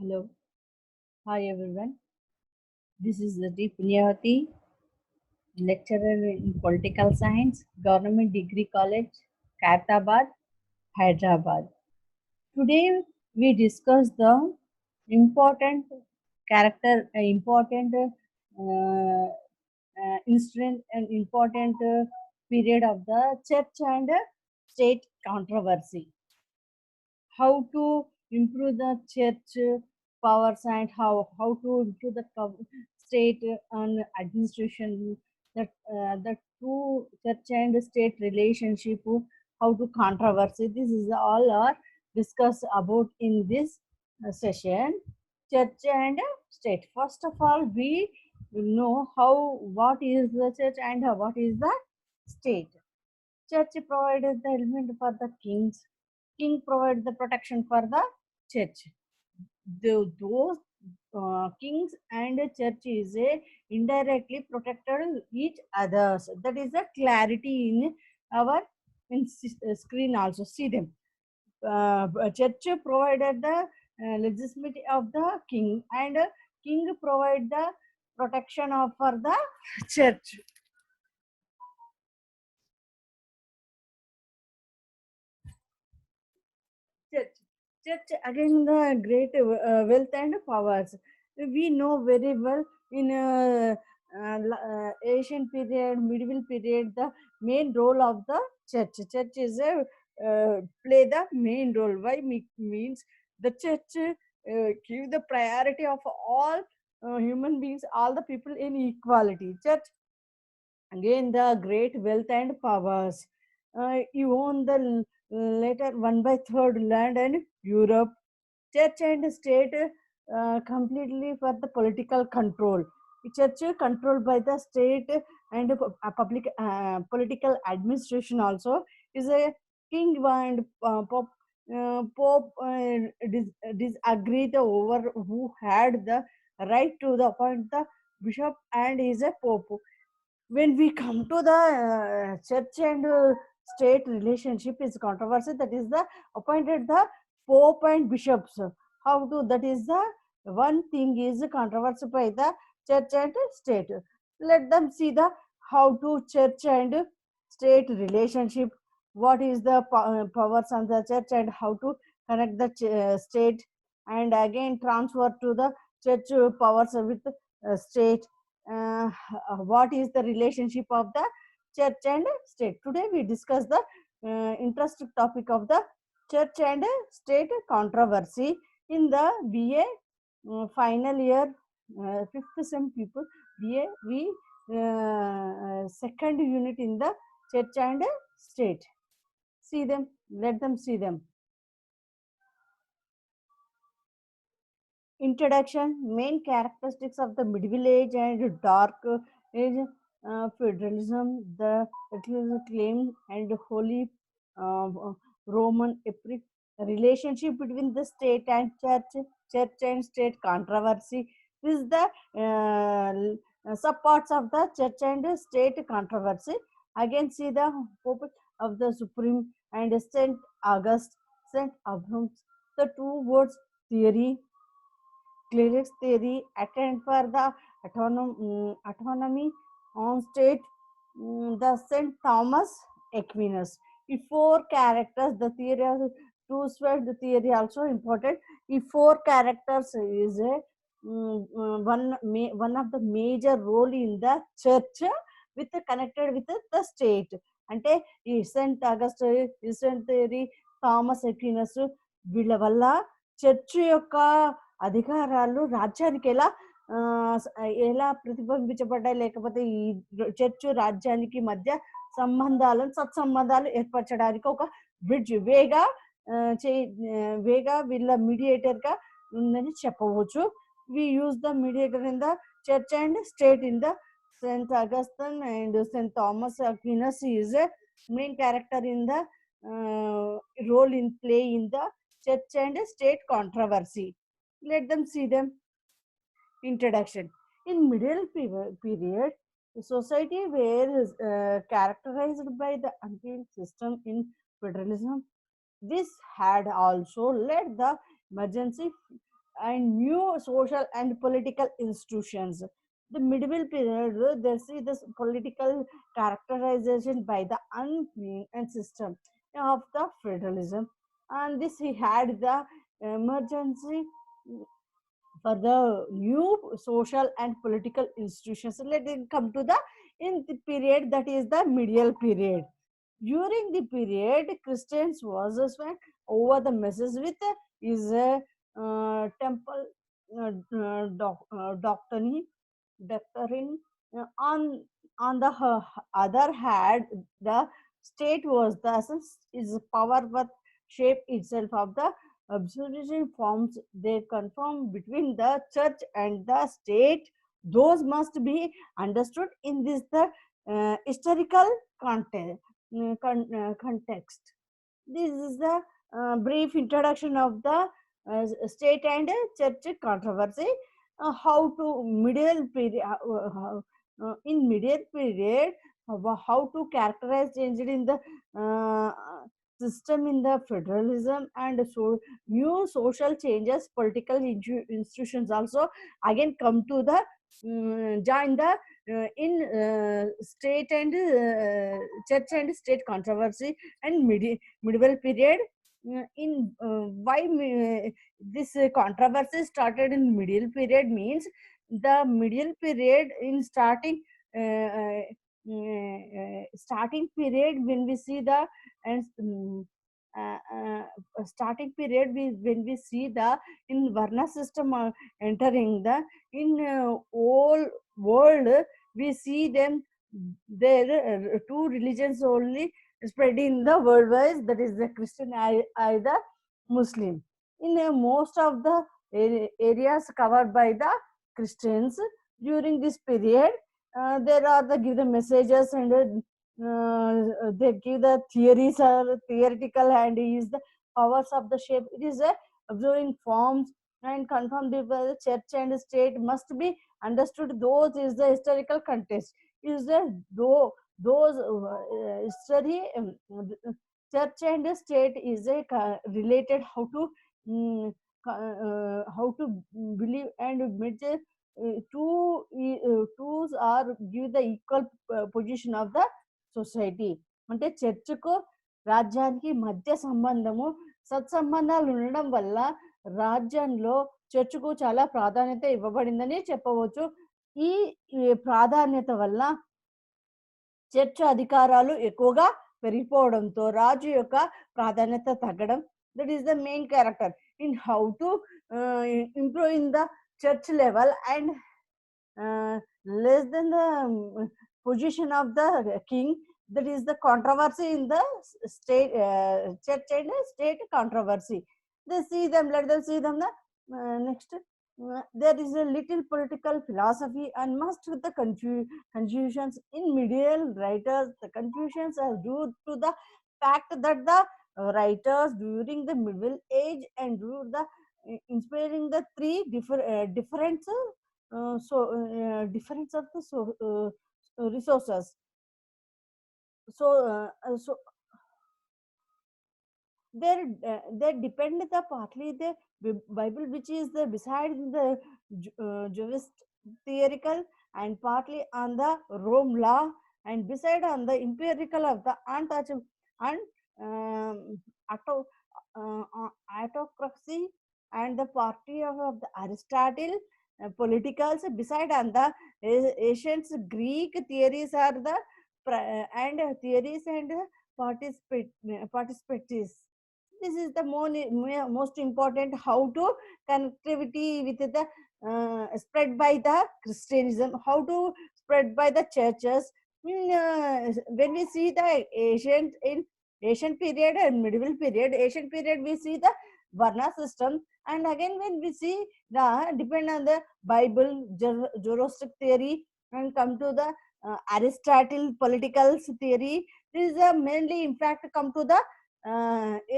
Hello. Hi everyone. This is Zati Punyavati, lecturer in political science, Government Degree College, Kaitabad, Hyderabad. Today we discuss the important incident and important period of the church and state controversy. How to improve the church powers and how to improve the state and administration, that the two church and state relationship, how to controversy, this is all are discussed about in this session. Church and state, first of all we know how what is the church and what is the state. Church provided the element for the kings. King provided the protection for the church. Those kings and church is indirectly protected each others. That is the clarity in our screen also. See them. Church provided the legitimacy of the king, and king provide the protection of for the church. Church. Church again the great wealth and powers. We know very well in Asian period, medieval period, the main role of the church. Church is a play the main role. Why means the church give the priority of all human beings, all the people in equality. Church again the great wealth and powers. You own the later one by third land and Europe. Church and state completely for the political control. Church controlled by the state and public political administration also is a king and pope disagreed over who had the right to the appoint the bishop and is a pope. When we come to the church and state relationship is controversy, that is the appointed the pope and bishops. How to, that is the one thing is controversy by the church and state. Let them see the how to church and state relationship, what is the powers on the church and how to connect the state, and again transfer to the church powers with state. uh, what is the relationship of the church and state. Today we discuss the interesting topic of the church and state controversy in the BA final year, fifth sem people. BA we second unit in the church and state. See them, let them see them. Introduction. Main characteristics of the medieval age and dark age. Federalism, the claim and holy uh, Roman epic. Relationship between the state and church, church and state controversy. This is the subparts of the church and state controversy. Again, see the Pope of the Supreme and Saint August, Saint Abraham. The two words theory, clerics theory, attend for the autonomy on state, the St. Thomas Aquinas. If four characters, the theory of two spread, the theory also important. If four characters is a one of the major role in the church with connected with the state. అంటే ఈ Saint Augustine, Saint theory, Thomas Aquinas వీళ్ళ వల్ల church యొక్క అధికారాలు రాజ్యానికి ఎలా ఎలా ప్రతిబింబించబడ్డాయి, లేకపోతే ఈ చర్చ్ రాజ్యానికి మధ్య సంబంధాలను సత్సంబంధాలు ఏర్పరచడానికి ఒక బ్రిడ్జ్ వేగా వేగా వీళ్ళ మీడియేటర్ గా ఉందని చెప్పవచ్చు. We use the mediator in the church and state in the Saint Augustine and Saint Thomas Aquinas is a main character in the role in play in the church and state controversy. Let them see them. Introduction. In medieval period, the society were characterized by the unclean system in federalism. This had also led the emergency and new social and political institutions. The medieval period, they see this political characterization by the unclean and system of the feudalism, and this he had the emergency for the new social and political institutions. So let it come to the in the period that is the medieval period. During the period, Christians was spent over the messes with his temple doctrine. On the other hand, the state was the essence is power but shape itself of the observation forms they conform between the church and the state. Those must be understood in this the historical context. Context. This is the brief introduction of the state and church controversy. How to medieval period in medieval period, how to characterize change in the uh, system in the federalism and so new social changes, political institutions also again come to the join the in state and church and state controversy and medieval period. In why this controversy started in medieval period means the medieval period in starting period when we see the and starting period when we see the in Varna system entering the in whole world, we see them there two religions only spreading the worldwide, that is the Christian and the Muslim. In most of the areas covered by the Christians during this period, there are the give the messages and they give the theories or theoretical and is the powers of the shape. It is a observing forms and confirmed by the church and state must be understood. Those is the historical context. Is the though those history church and state is a related how to believe and measure tools are give the equal position of the society. అంటే చర్చకు రాజ్యానికి మధ్య సంబంధము సత్సంబంధాలు ఉండడం వల్ల రాజ్యంలో చర్చకు చాలా ప్రాధాన్యత ఇవ్వబడిందని చెప్పవచ్చు. ఈ ప్రాధాన్యత వల్ల చర్చ అధికారాలు ఎక్కువగా పెరిగిపోవడంతో రాజు యొక్క ప్రాధాన్యత తగ్గడం. That is the main character in how to improve in the church level and less than the position of the king. That is the controversy in the state church and state controversy. They see them, let them see them. The next there is a little political philosophy and must with the confusions in medieval writers. The confusions are due to the fact that the writers during the middle age and due the inspiring the three different difference of the resources. So they depend the partly the Bible, which is the beside the Jewish theoretical and partly on the Rome law and beside on the empirical of the untouchable and auto, autocracy and the party of the Aristotle politicals beside on the ancient Greek theories are the and theories and participants. This is the most important how to connectivity with the spread by the Christianism, how to spread by the churches. When we see the ancient period and medieval period, ancient period we see the Varna system, and again when we see the depend on the Bible, Zoroastric theory, and come to the Aristotle political theory. This is mainly in fact come to the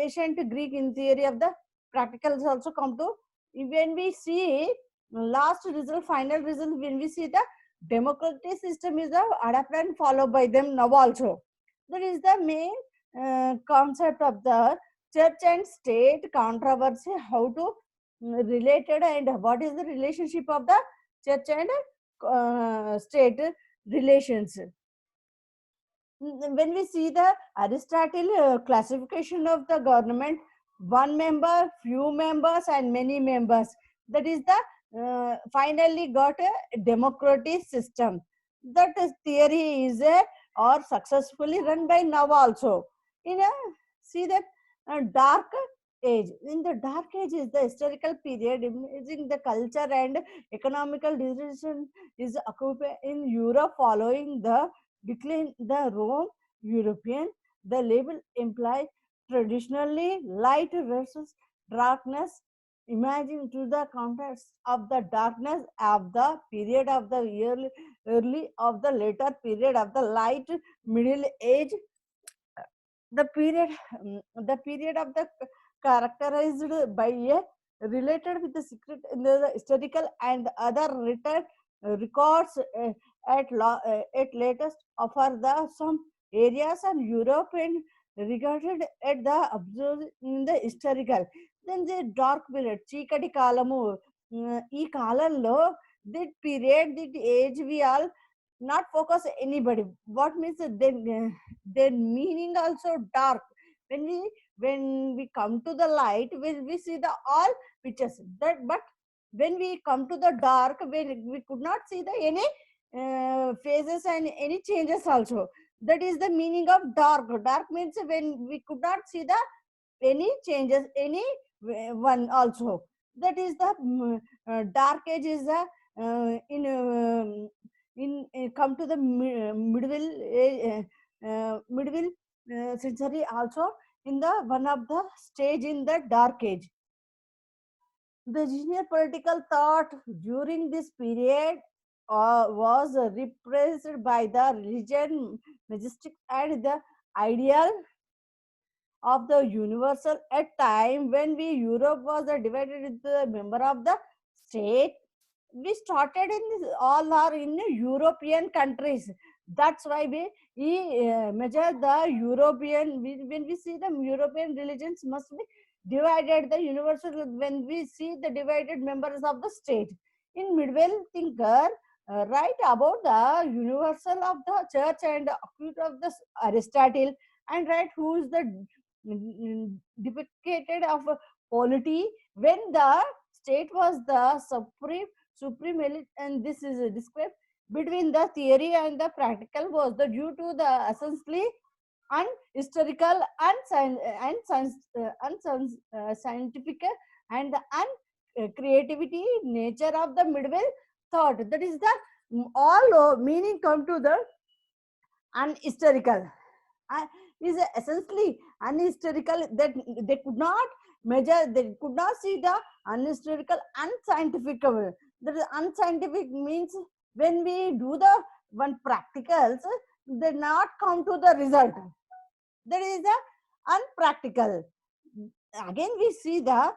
ancient Greek in theory of the practicals also come to. When we see last result, final result, when we see the democratic system is the adapted and followed by them now also. That is the main concept of the church and state controversy, how to related, and what is the relationship of the church and state relations. When we see the Aristotle classification of the government, one member, few members, and many members, that is the finally got a democratic system. That is theory is a or successfully run by now also. In a see the dark age. In the dark age is the historical period in the culture and economical decision is occupied in Europe following the decline the Rome European. The label implies traditionally light versus darkness. Imagine to the context of the darkness of the period of the early of the later period of the light middle age. The period of the characterized by a related with the secret in the historical and other written records at latest offer the some areas and European regarded at the observed in the historical. Then the dark period చీకటి కాలము ఈ కాలంలో that period that age we all not focus anybody. What means that then meaning also dark. When we come to the light, when we see the all pictures that, but when we come to the dark, when we could not see the any phases and any changes also. That is the meaning of dark. Dark means when we could not see the any changes, any one also. That is the dark age is the come to the middle century also in the one of the stage in the dark age. The junior political thought during this period was repressed by the religion, majestic, and the ideal of the universal at time when we Europe was divided into the member of the state. We started in this, all are in European countries. That's why we measure the European. When we see the European religions must be divided the universal. When we see the divided members of the state in medieval thinker write about the universal of the church and acute of the Aristotle, and write who is the depicted of polity when the state was the supreme elite, and this is described between the theory and the practical was the due to the essentially unhistorical unscientific and the creativity nature of the medieval thought. That is the all meaning come to the unhistorical is essentially unhistorical, that they could not measure, they could not see the unhistorical unscientific. That is unscientific means when we do the one practicals, they not come to the result. That is the unpractical. Again we see the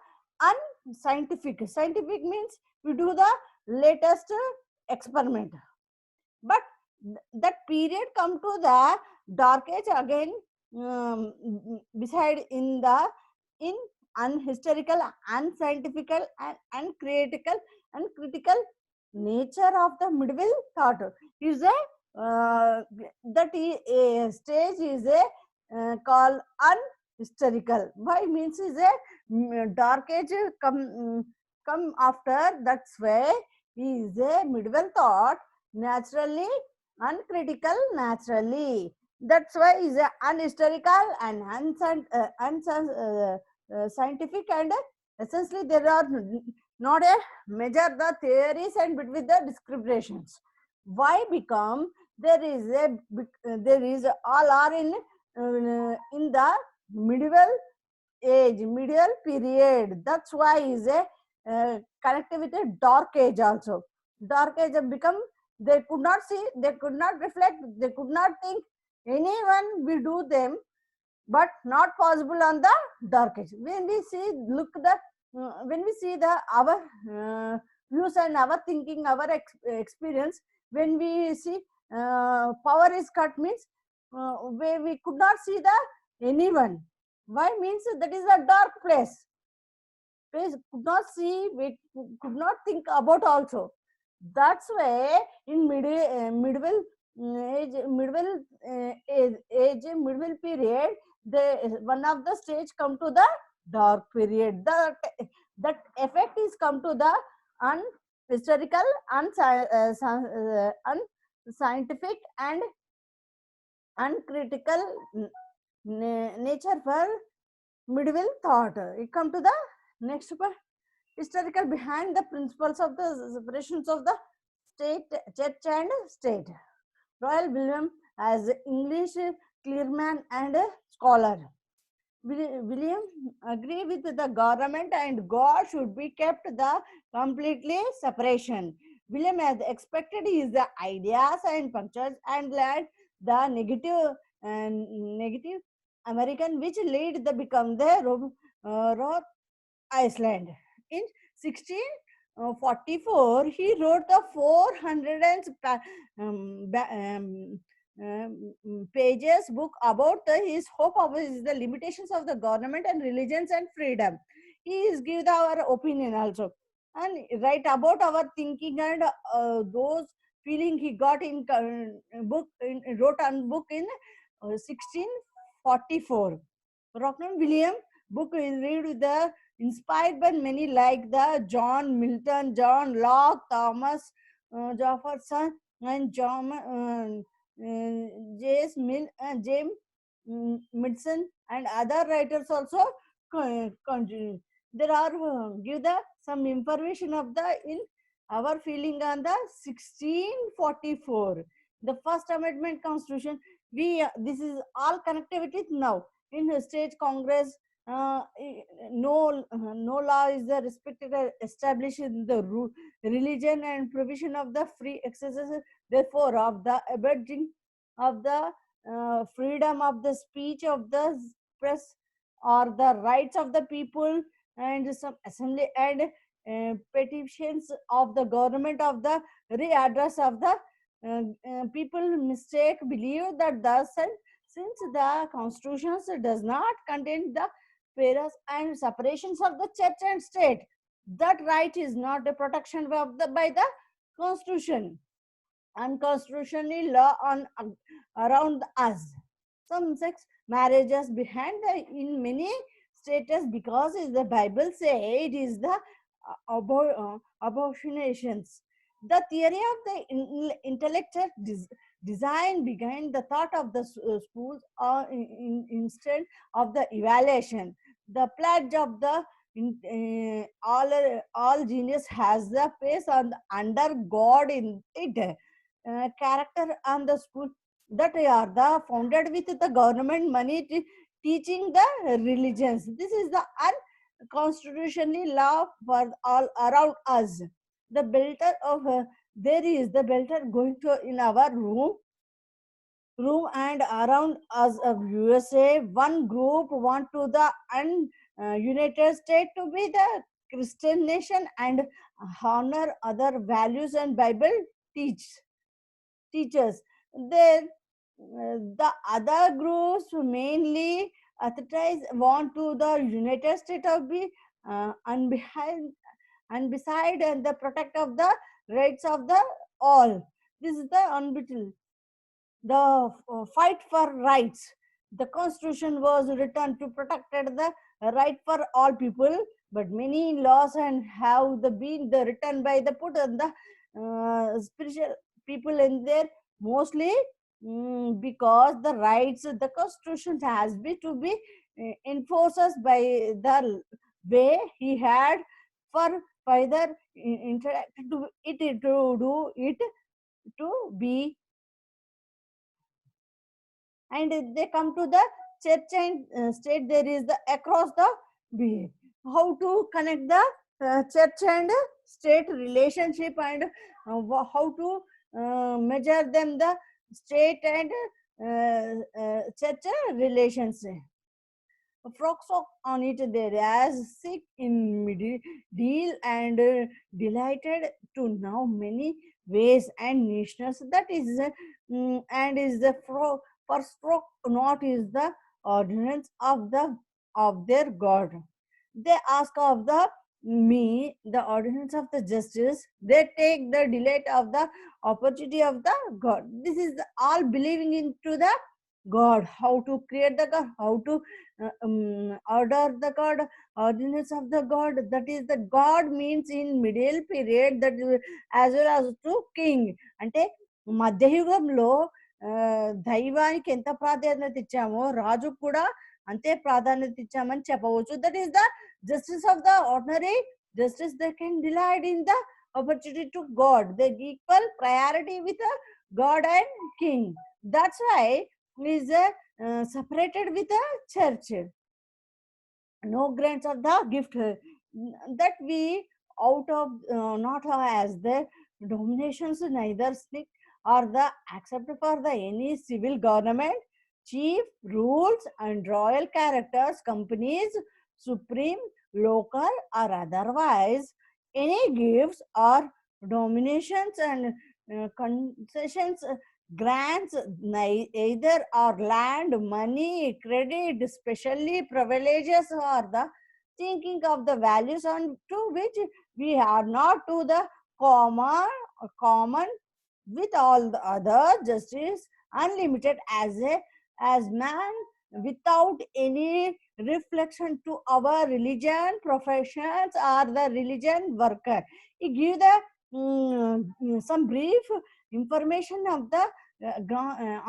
unscientific. Scientific means we do the latest experiment, but that period come to the dark age again, beside in the in unhistorical, unscientific, and uncritical nature of the medieval thought is a a stage is a called unhistorical. Why means is a dark age come after. That's why is a medieval thought naturally uncritical naturally. That's why is a unhistorical and scientific, and essentially there are not a measure the theories and between the descriptions. Why become there is all are in the medieval age, medieval period. That's why is a connected with a dark age also. Dark age have become, they could not see, they could not reflect, they could not think. Anyone we do them, but not possible on the dark age. When we see look the when we see the our views and our thinking, our experience, when we see power is cut means where we could not see the anyone. Why means that is a dark place. could not see, we could not think about also. That's why in medieval medieval period, the one of the stage come to the dark period. That effect is come to the unhistorical, unscientific, and uncritical nature for medieval thought. We come to the next part. Historical behind the principles of the separations of the state, church and state. Royal William as English clearman and scholar. William agree with the government and God should be kept the completely separation. William has expected his the ideas and punctures and led the negative American which lead the become the Rhode Island. In 1644, he wrote the 400 pages book about his hope of the limitations of the government and religions and freedom. He is give our opinion also and write about our thinking and those feeling he got in book wrote on book in 1644. Rockland William book is read with the inspired by many like the John Milton, John Locke, Thomas Jefferson, and John James Madison, and other writers also continue. There are give the some information of the in our feeling on the 1644, the First Amendment Constitution. We this is all connectivity now in the state Congress. No law is respected or established in the religion and provision of the free exercise, therefore of the abridging of the freedom of the speech of the press or the rights of the people and some assembly and petitions of the government of the readdress of the people mistake believe that thus since the constitution does not contain the pairs and separations of the church and state, that right is not a protection of the by the constitution. Unconstitutionally law on around us. Some sex marriages behind the in many states because is the Bible say it is the abortions. The theory of the intellectual design behind the thought of the schools or instead of the evaluation. The pledge of the all genius has the face on the, under God in it. Character and the school that are the founded with the government money teaching the religions. This is the unconstitutionally law for all around us. The belter of there is the belter going to in our room and around us of USA. One group want to the United States to be the Christian nation and honor other values and Bible teach teachers. Then the other groups mainly authorize want to the United States of be and beside and the protect of the rights of the all. This is the unbeaten the fight for rights. The constitution was written to protect the right for all people, but many laws and have the been the written by the put on the spiritual people in there mostly because the rights the constitution has been to be enforced by the way he had for further interact to it to do it to be, and they come to the church and state. There is the across the way how to connect the church and state relationship and how to measure them the state and church relations. Frogs on it there as sick in middle deal and delighted to know many ways and nations that is and is the first stroke not is the ordinance of the of their god. They ask of the me the ordinance of the justice, they take the delight of the opportunity of the God. This is all believing into the God, how to create the God, how to order the God, ordinance of the God. That is the God means in middle period, that as well as to king. అంటే మధ్యయుగంలో దైవానికి ఎంత ప్రాధాన్యత ఇచ్చామో రాజుకు కూడా అంతే ప్రాధాన్యత ఇచ్చామని చెప్పవచ్చు. That is the justice of the ordinary justice. They can delight in the opportunity to God. They equal priority with a God and king. That's why is separated with the church. No grants of the gift that we out of not as the dominations, neither slick or the accept for the any civil government, chief rules and royal characters, companies, supreme, local or otherwise, any gifts or dominations and concessions, grants, either or land, money, credit, especially privileges, or the thinking of the values on to which we are not to the common with all the other justice unlimited as man without any reflection to our religion professions or the religion worker. He give the some brief information of the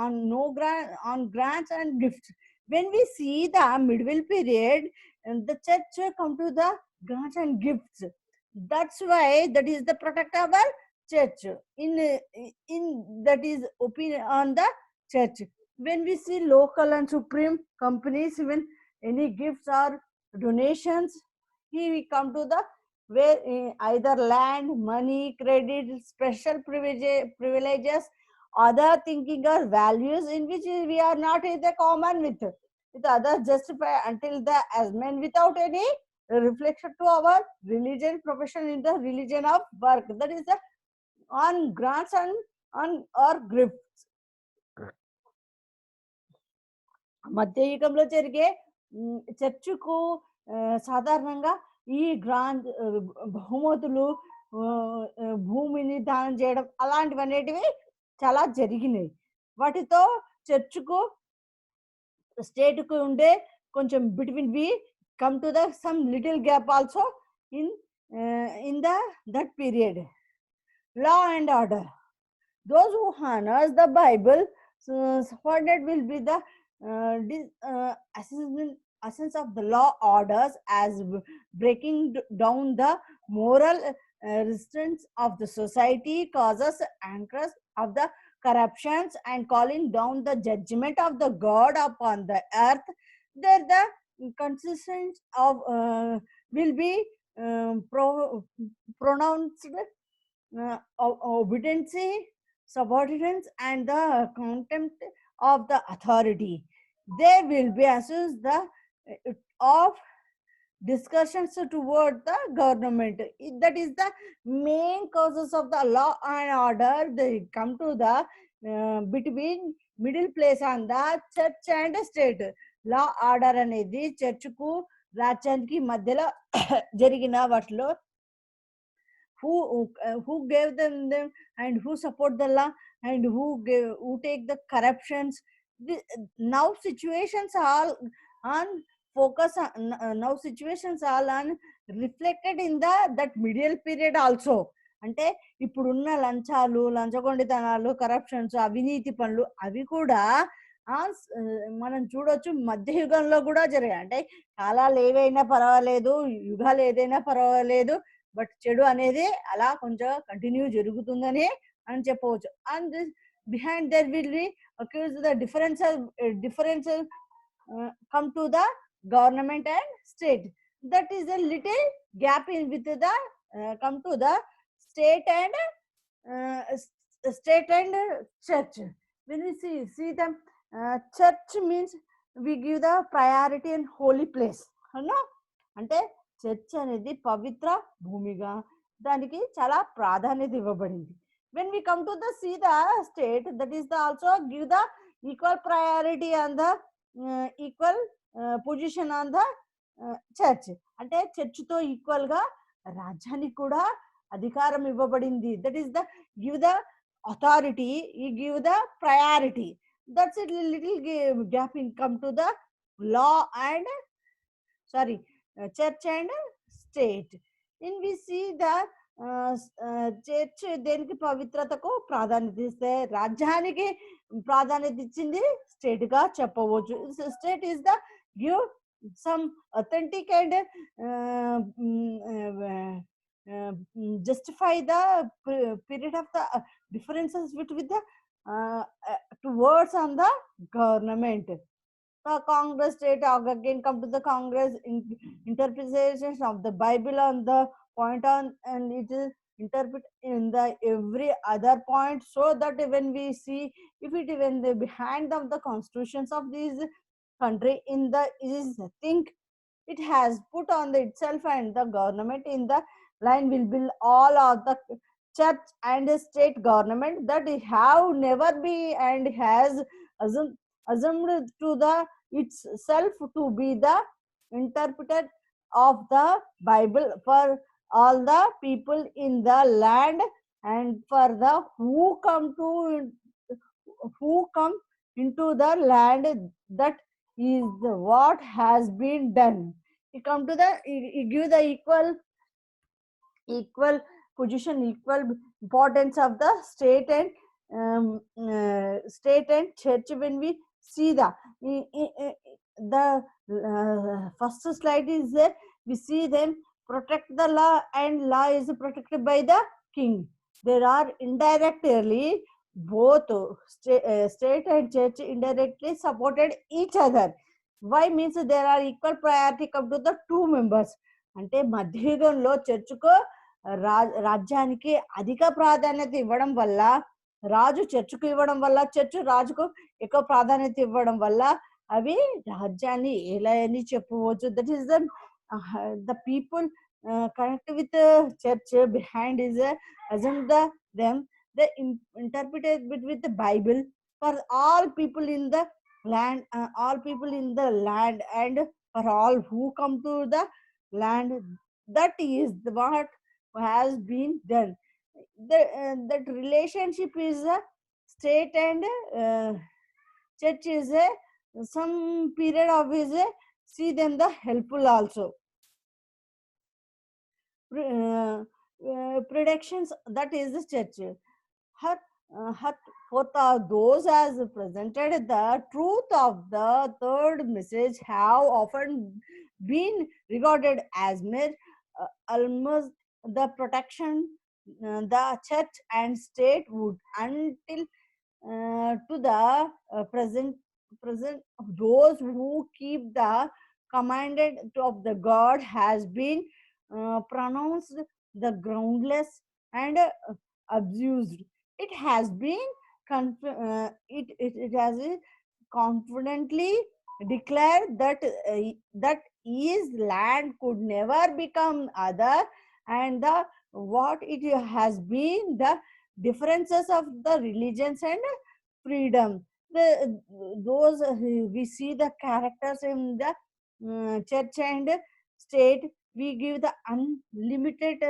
on no grant on grants and gifts. When we see the medieval period, and the church come to the grants and gifts. That's why that is the protect our church in that is opinion on the church. When we see local and supreme companies, even any gifts or donations, here we come to the where either land, money, credit, special privileges, other thinking or values in which we are not in the common with others justify until the as men without any reflection to our religion profession in the religion of work. That is the on grants and on or gifts. మధ్యయుగంలో జరిగే చర్చుకు సాధారణంగా ఈ grand బహుమతులు భూమిని దానం చేయడం అలాంటివి అనేటివి చాలా జరిగినాయి. వాటితో చర్చుకు స్టేట్కు ఉండే కొంచెం between we come to the some little gap also in the that period. Law and order, those who honors the Bible, what that will be the essence of the law orders as breaking down the moral restraints of the society, causes anchors of the corruptions and calling down the judgment of the God upon the earth. There the consistence of will be pronounced obedience, subordinance, and the contempt of the authority. They will be assessed the of discussions toward the government. That is the main causes of the law and order. They come to the between middle place on the church and state. Law order అనేది చర్చ్కు రాజ్యానికి మధ్యలో జరిగిన వాటిలో who gave them and who support the law and who take the corruptions. Now situations all on focus on, now situations all on reflected in the that middle period also. అంటే ఇప్పుడున్న లంచాలు లంచగొండితనాలు corruptions అవినీతి పనులు అవి కూడా మనం చూడొచ్చు మధ్యయుగంలో కూడా జరిగాయి. అంటే కాలాలు ఏవైనా పర్వాలేదు, యుగాలు ఏదైనా పర్వాలేదు, బట్ చెడు అనేది అలా కొంచెం కంటిన్యూ జరుగుతుందని అని చెప్పవచ్చు. And behind there will be occurs the differences come to the government and state. That is a little gap in with the come to the state and church. When we see them church means we give the priority and holy place, no? అంటే church అనేది పవిత్ర భూమిగా దానికి చాలా ప్రాధాన్యత ఇవ్వబడింది. when we come to the see the state, that is the also give the equal priority and the equal position on the church. అంటే church తో equal గా రాజ్యానికి కూడా అధికారం ఇవ్వబడింది. That is the give the authority, ఈ give the priority. That's it, little gap in come to the law and sorry, church and state. In we see the church దేనికి పవిత్రతకు ప్రాధాన్యత ఇస్తే రాజ్యానికి ప్రాధాన్యత ఇచ్చింది స్టేట్ గా చెప్పవచ్చు. State is the give some authentic and justify the period of the differences with the towards on the government. The Congress state again come to the Congress interpretations of the Bible on the point on, and it is interpret in the every other point, so that when we see if it even the behind of the constitutions of these country in the is think it has put on the itself and the government in the line will be all of the church and state government that have never be and has assumed, assumed to the itself to be the interpreter of the Bible for all the people in the land and for the who come into the land. That is what has been done. You come to the you give the equal position, equal importance of the state and church. When we see the first slide is there, we see them protect the law and law is protected by the king. There are indirectly both state and church indirectly supported each other. Why means there are equal priority come to the two members. అంటే మధ్యయుగంలో చర్చకు రాజ్యానికి అధిక ప్రాధాన్యత ఇవ్వడం వల్ల, రాజు చర్చకు ఇవ్వడం వల్ల, చర్చ్ రాజుకు ఎక్కువ ప్రాధాన్యత ఇవ్వడం వల్ల అవి రాజ్యాన్ని ఎలా అని చెప్పవచ్చు. That is the people connect with the church behind is assume them the interpreted with the Bible for all people in the land, all people in the land and for all who come to the land. That is what has been done. That relationship is a state and church is a some period of is a see them the helpful also. Predictions, that is the church. Her, fourth are those as presented the truth of the third message have often been regarded as mere almost the protection the church and state would until to the present those who keep the commanded of the God has been pronounced the groundless and abused. It has been it has confidently declared that his land could never become other, and the what it has been the differences of the religions and freedom. Those we see the characters in the church and state. We give the unlimited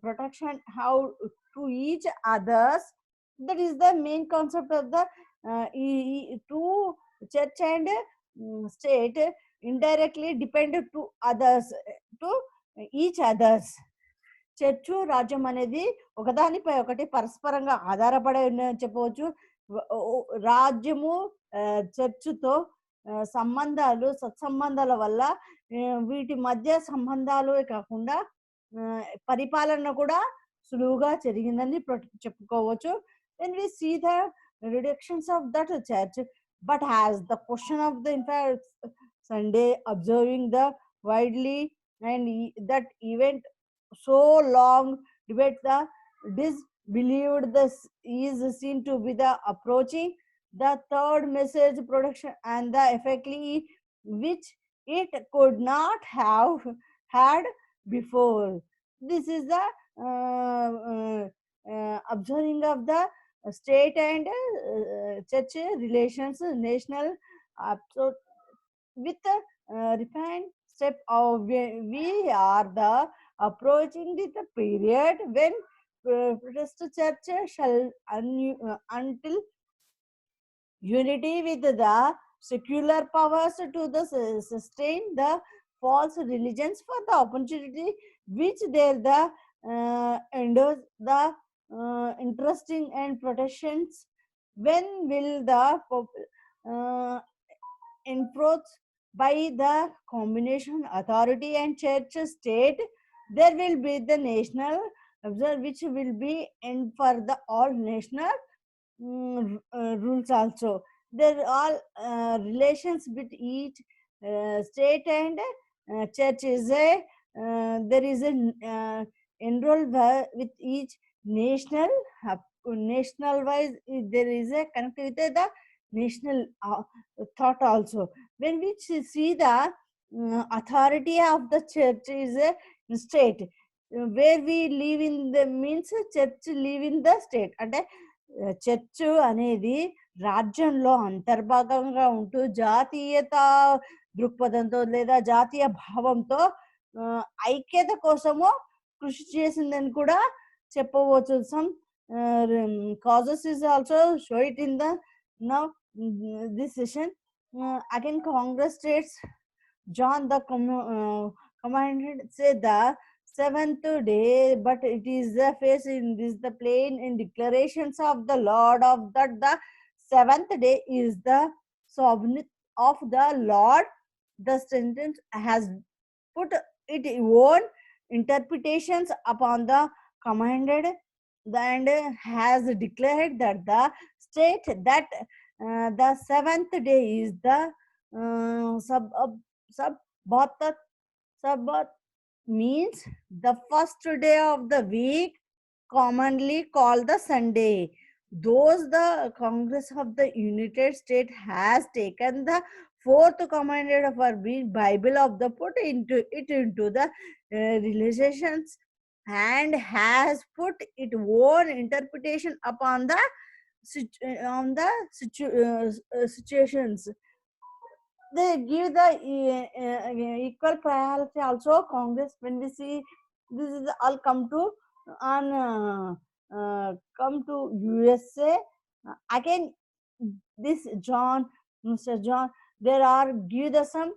protection how to each others. That is the main concept of the two church and state indirectly depend to others, to each others. Church రాజ్యం అనేది ఒకదానిపై ఒకటి పరస్పరంగా ఆధారపడి ఉన్నాయని చెప్పవచ్చు. రాజ్యము చర్చుతో సంబంధాలు సత్సంబంధాల వల్ల వీటి మధ్య సంబంధాలు కాకుండా పరిపాలన కూడా సులువుగా జరిగిందని చెప్పుకోవచ్చు. When we see the reductions of that church, but as the question of the entire Sunday observing the widely and that event so long debate the disbelieved this is seen to be the approaching the third message production and the effectively which it could not have had before. This is the observing of the state and church relations national with refined step of we are the approaching the period when Protest church shall until unity with the secular powers to the sustain the false religions for the opportunity which there the endures the interesting and protections. When will the uh, enforced by the combination authority and church state, there will be the national observe which will be and for the all national rules also. There are relations with each state and church is a there is a enroll with each national national wise there is a connected with the national thought also. When we see the authority of the church is a state, where we live in the means church live in the state అంటే church అనేది రాజ్యంలో అంతర్భాగంగా ఉంటూ జాతీయత దృక్పథంతో లేదా జాతీయ భావంతో ఐక్యత కోసము కృషి చేసిందని కూడా చెప్పవచ్చు. Some causes is also show it in the now this session. Again Congress states John the commanded say the seventh day, but it is the face in this the plain in declarations of the Lord of that the seventh day is the sovereignty of the Lord. The sentence has put its own interpretations upon the commanded and has declared that the state that the seventh day is the Sabbath. Sabbath means the first day of the week, commonly called the Sunday. Those the Congress of the United States has taken the fourth commandment of our Bible of the put into it into the realizations and has put its own interpretation upon the on the situations. They give the equal priority also. Congress, when we see this is all come to on come to USA again. This John, Mr. John, there are give the some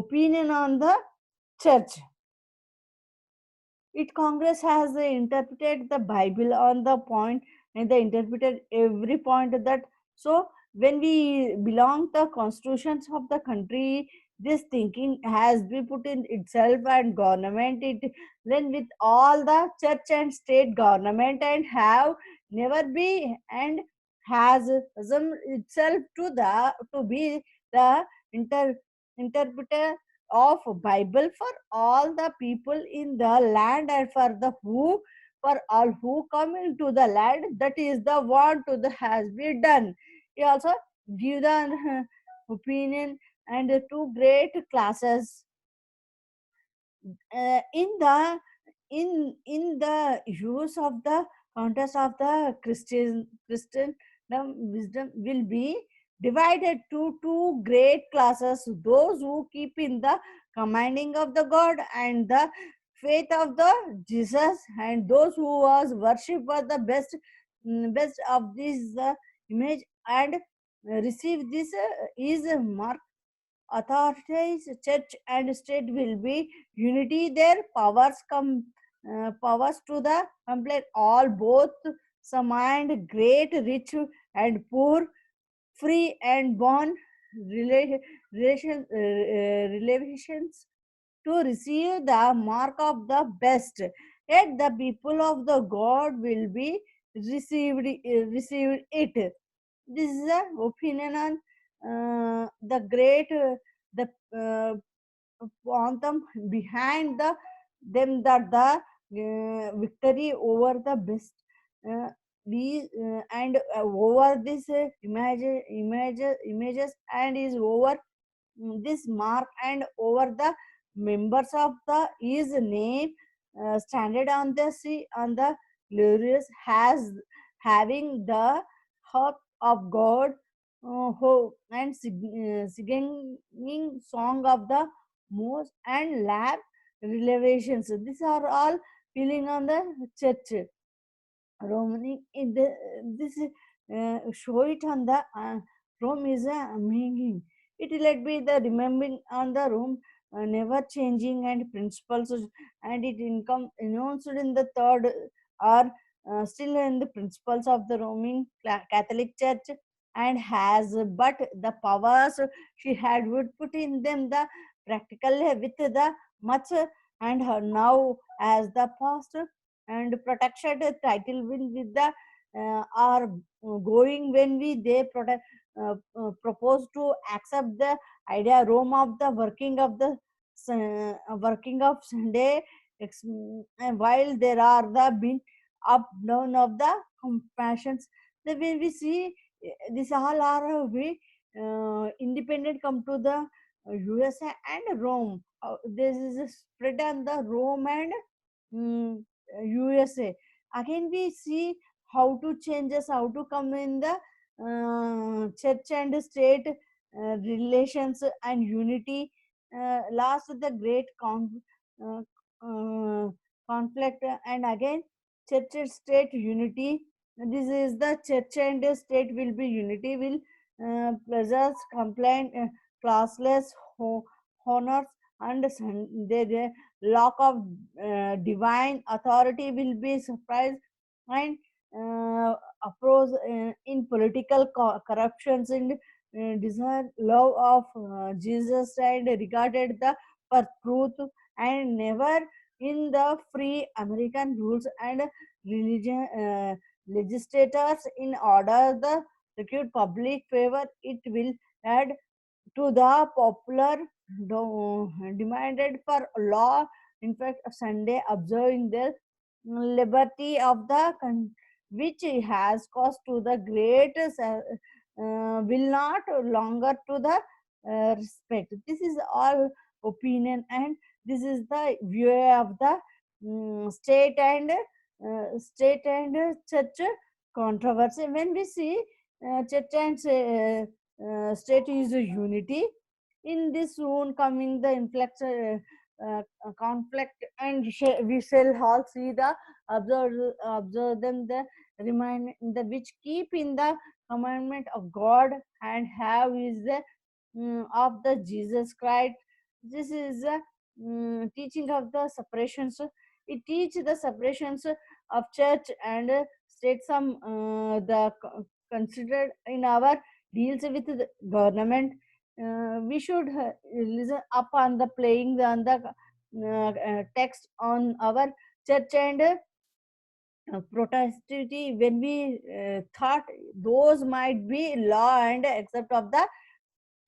opinion on the church. It Congress has interpreted the Bible on the point and they interpreted every point that. So when we belong the constitutions of the country, this thinking has been put in itself and government it then with all the church and state government and have never be and has assumed itself to be the interpreter of Bible for all the people in the land and for all who come into the land, that is the want to the has been done. He also give the opinion and two great classes in the in the use of the contest of the Christian wisdom will be divided to two great classes: those who keep in the commanding of the God and the faith of the Jesus, and those who was worship for the best of this image and receive this is mark. Authorities, church and state will be unity. Their powers come powers to the complete all both some and great, rich and poor, free and born relations to receive the mark of the best. Yet the people of the God will be received it. This is the opinion on the great the anthem behind the them that the victory over the best these and over this images and is over this mark and over the members of the his name standard on the sea on the glorious has having the heart of God and singing song of the most and lamb revelations. These are all feeling on the church. Roman in the this show it on the Rome is amazing. It let be the remembering on the Rome never changing and principles, and it income announced in the third are still in the principles of the Roman Catholic Church, and has but the powers she had would put in them the practical with the much, and her now as the past and protection title will with the are going when we they propose to accept the idea Rome of the working of Sunday, while there are the been up down of the compassions. The way we see this all are we independent come to the USA and Rome. This is a spread on the Rome and mm, USA. Again, we see how to changes, how to come in the church and state relations and unity. Last, the great uh, uh, conflict, and again, church and state unity. This is the church and state will be unity, will preserve complaint, classless honors, and their lack of divine authority will be surprised, and approach in political corruptions and desire love of Jesus and regarded the for truth, and never in the free American rules and religion legislators in order the recruit public favor. It will add to the popular demanded for law. In fact, Sunday observing the liberty of the which has caused to the greatest will not longer to the respect. This is all opinion, and this is the view of the state and church controversy. When we see church and state is a unity, in this soon coming the influx conflict, and we shall all see the observe them the remind the which keep in the commandment of God, and have is the of the Jesus Christ. This is the teaching of the separations. It teach the separations of church and state. Some the considered in our deals with the government. We should listen up on the playing on the text on our church and protestivity, when we thought those might be law and except of the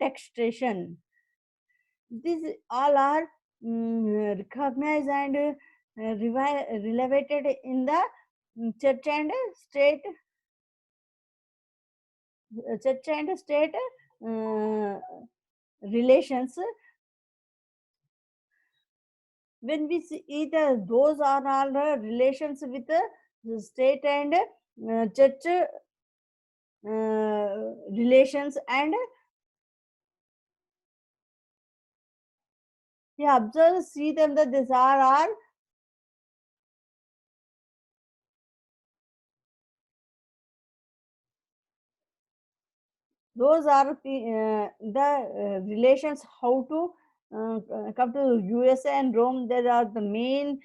taxation. These all are recognized and relevated in the church and state uh, relations. When we see either those are all relations with the state and church relations, and we observe see them that these are all those are the relations how to come to USA and Rome. There are the main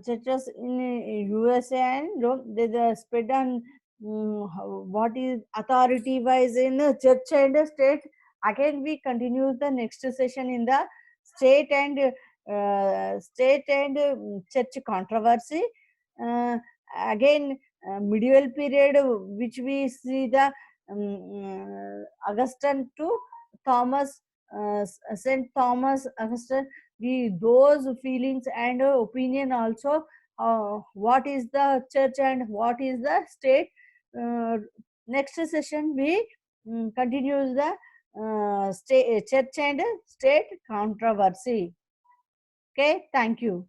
churches in USA and Rome. They are spread on what is authority wise in church and state. Again, we continue the next session in the state and church controversy. Uh, Again, medieval period, which we see the Augustine to Thomas, Saint Thomas Augustine. We those feelings and opinion also. What is the church and what is the state? Uh, Next session we continues the church and state controversy. Okay, thank you.